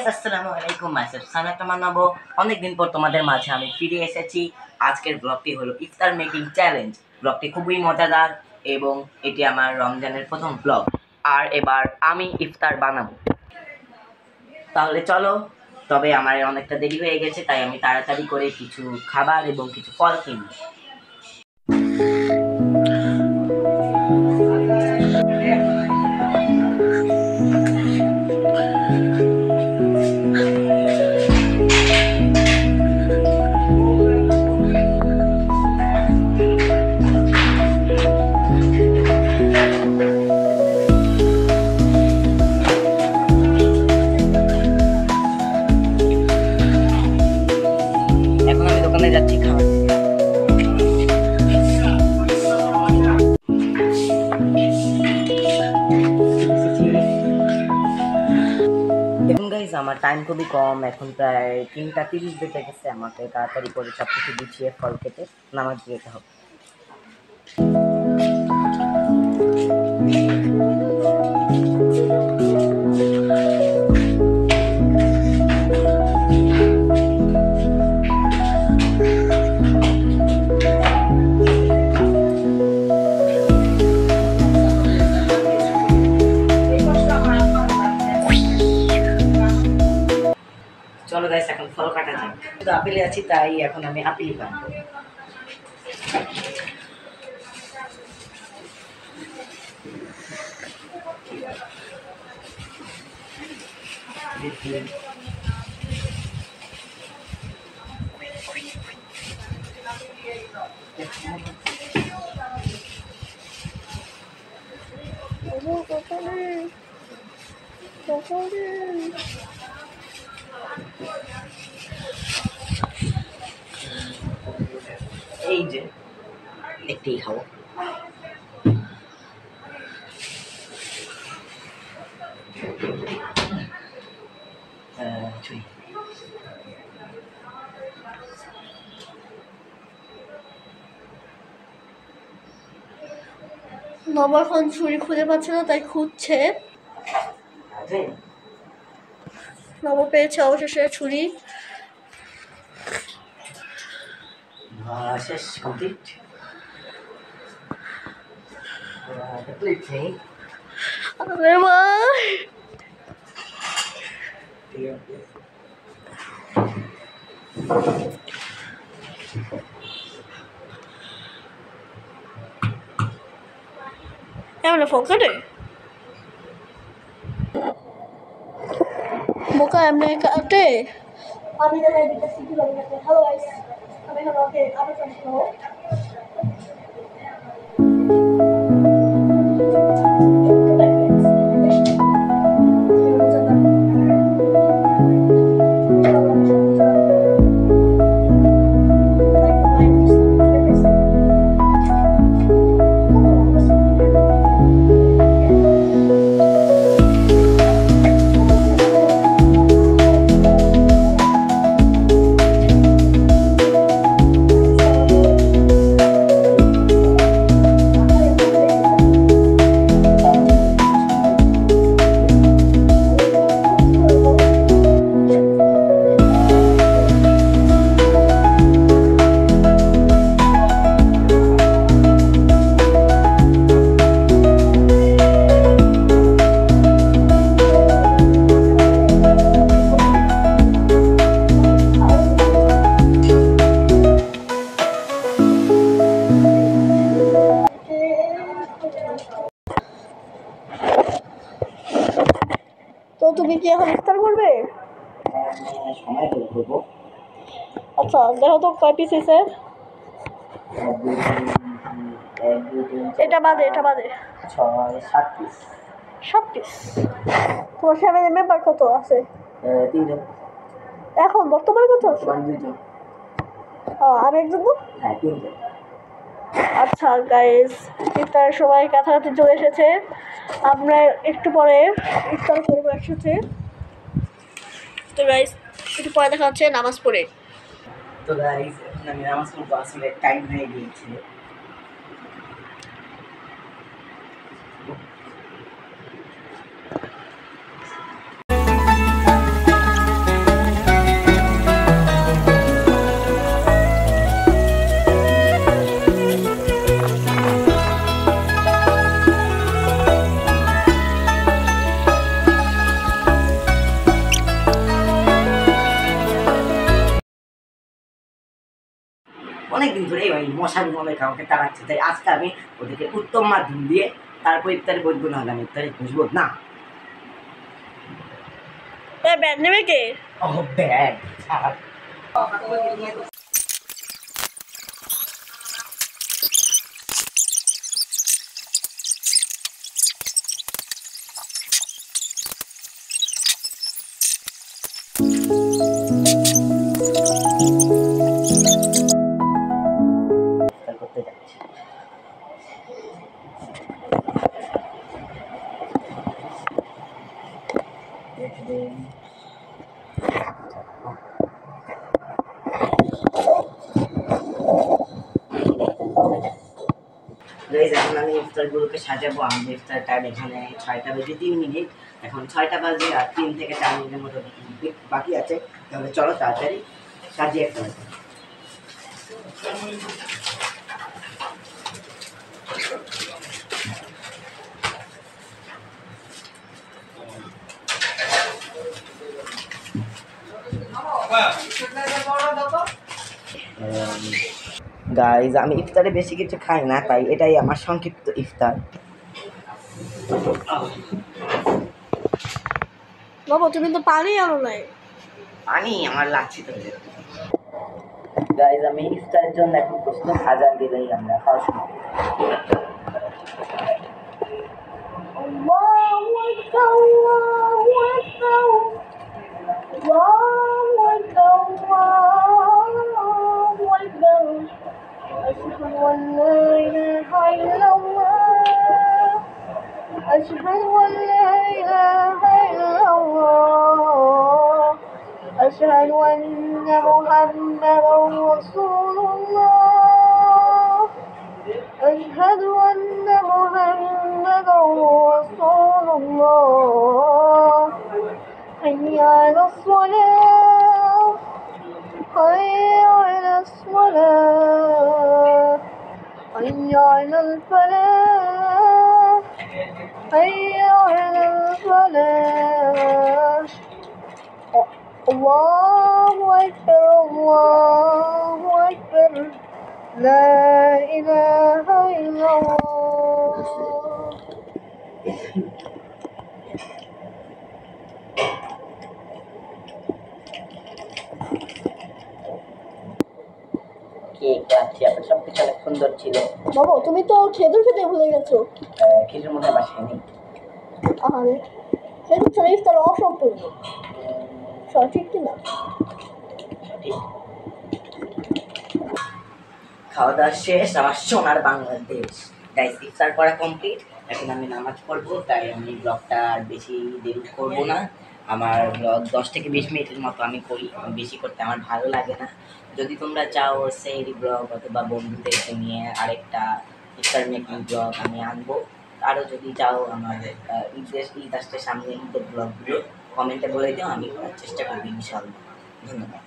Guys আসসালামু আলাইকুম myself Sanat মানাবো অনেক দিন পর তোমাদের মাঝে আমি ফিরে এসেছি। আজকের ব্লগটি হলো ইফতার মেকিং চ্যালেঞ্জ। ব্লগটি খুবই মজাদার এবং এটি আমার রমজানের প্রথম ব্লগ। আর এবার আমি ইফতার বানাবো। তাহলে চলো, তবে আমার অনেকটা দেরি হয়ে গেছে, তাই আমি তাড়াতাড়ি করে কিছু খাবার এবং কিছু ফল কিনি। এখন আমি দোকানে যাচ্ছি খাবার। দেখুন গাইজ, আমার টাইম খুবই কম, এখন প্রায় 3:30 বেজে গেছে। আমাকে তাড়াতাড়ি করে সব কিছু গুছিয়ে ফল কেটে নামাজ যেতে হবে। চলো গাইস, এখন ফল কাটা যাক। শুধু আপেলে আছি, তাই এখন আমি আপেলই কাটবো। এই যে একটাই খাবো। ছুরি। বাবা এখন ছুরি খুঁজে পাচ্ছে না, তাই খুঁজছে। বাবা পেয়েছে অবশেষে ছুরি। শেষ কমপ্লিট। প্লেট নেই। আরে মা, এমন ফোন কাটে বোকা, এমনি কাটে। আমি জানাই দিতেছি কিভাবে কাটে। হ্যালো গাইস, আমি এখন ওকে আবার ট্রাই করব। তো তুমি কি এখন ইফতার করবে? সময় করে করবো। আচ্ছা, দেখো তো কয় পিস এসে। এটা বাদে 6-7 পিস। 7 পিস। তোমার ফ্যামিলি মেম্বার কত আছে? 3 জন। এখন বর্তমানে কত আছে? 2 জন। আর একজন? হ্যাঁ, 3 জন। আচ্ছা গাইস, ইফতারের সময় কাছাকাছি চলে এসেছে। আমরা একটু পরে ইফতার করবো একসাথে। তো গাইস, একটু পরে দেখা হচ্ছে নামাজ পড়ে। তো গাইস, এখন আমি নামাজ পড়বো, আসলে টাইম হয়ে গিয়েছে। অনেকদিন ধরে ওই মশার মনে কাউকে তাড়াচ্ছে, তাই আজকে আমি ওদেরকে উত্তম মাধ্যম দিয়ে তারপর ইফতারে বসবো, না হলে আমি ইফতারে বসবো না। ব্যাট নেবে কে? ও ব্যাড। করতে যাচ্ছি। এখন আমি ইফতারগুলোকে সাজাবো। আমাদের ইফতার টাইম এখানে 6টা বেজে 3 মিনিট, এখন 6টা বাজে আর 3 থেকে 4 মিনিটের মতো বাকি আছে। তাহলে চলো তাড়াতাড়ি সাজিয়ে ফেলো। গাইজ, আমি ইফতারে বেশি কিছু খাই না, তাই এটাই আমার সংক্ষিপ্ত ইফতার। বাবা তুমি তো পানি আনো নাই। পানি আমার লাগছে তো। গাইজ, আমি ইফতারের জন্য এখন প্রস্তুত। আজান দিলেই আমরা খাওয়া শুরু করব। أشهد أن لا إله إلا الله أشهد أن محمدا رسول الله أشهد أن محمدا رسول الله حي على الصلاة حي على الصلاة حي على الفلاح حي على الفلاح الله أكبر الله أكبر لا إله إلا الله কেক কাটছি, আপনার সব কিছু অনেক সুন্দর ছিল। বাবা তুমি তো খেতে খেতে ভুলে গেছো। কিছুর মধ্যে বাসায় নেই। আরে খেতে ছাড়া ইফতার অসম্পূর্ণ, সঠিক কি না? ঠিক। খাওয়া দাওয়া শেষ, আমার সোনার বাংলাদেশ। গাইস, ইফতার করা কমপ্লিট, এখন আমি নামাজ পড়বো, তাই আমি ব্লগটা আর বেশি দেরি করবো না। আমার ব্লগ 10 থেকে 20 মিনিটের মতো আমি করি, বেশি করতে আমার ভালো লাগে না। যদি তোমরা চাও সেই ব্লগ অথবা বন্ধুদেরকে নিয়ে আরেকটা ইফতার মেকিং ব্লগ আমি আনবো, আরও যদি চাও আমার ঈদ আসতে সামনে ঈদের ব্লগগুলো কমেন্টে বলে দিও, আমি করার চেষ্টা করবো ইনশাআল্লাহ। ধন্যবাদ।